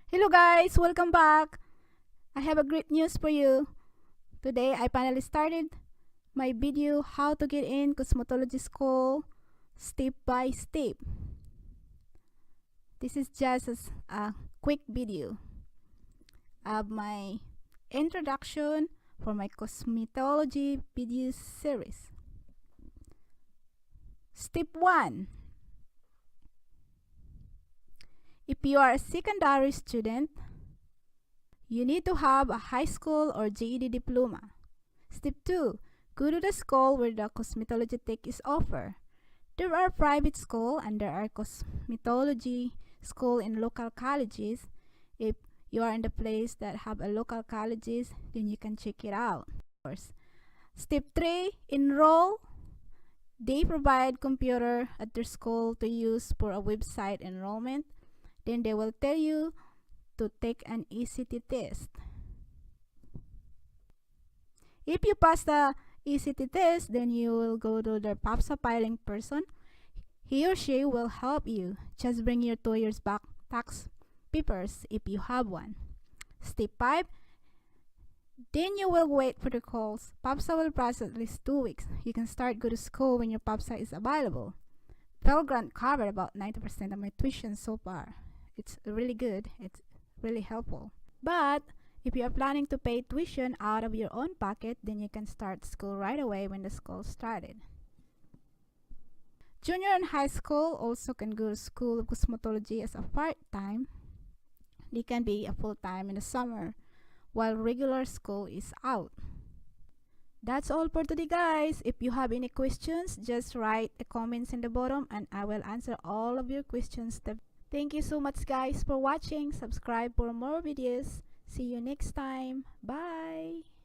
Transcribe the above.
Hello guys, welcome back. I have a great news for you. Today I finally started my video how to get in cosmetology school step by step. This is just a quick video of my introduction for my cosmetology video series. Step 1. If you are a secondary student, you need to have a high school or GED diploma. Step 2. Go to the school where the cosmetology tech is offered. There are private schools and there are cosmetology school in local colleges. If you are in the place that have a local colleges, then you can check it out. Step 3. Enroll. They provide computer at their school to use for a website enrollment. Then they will tell you to take an ECT test. If you pass the ECT test, then you will go to the PAPSA filing person. He or she will help you. Just bring your 2 years back tax papers if you have one. Step 5. Then you will wait for the calls. PAPSA will process at least 2 weeks. You can start go to school when your PAPSA is available. Pell Grant covered about 90% of my tuition so far. It's really good. It's really helpful. But if you are planning to pay tuition out of your own pocket, then you can start school right away when the school started. Junior and high school also can go to school of cosmetology as a part-time. They can be a full-time in the summer while regular school is out. That's all for today, guys. If you have any questions, just write the comments in the bottom and I will answer all of your questions. Thank you so much, guys, for watching. Subscribe for more videos. See you next time. Bye.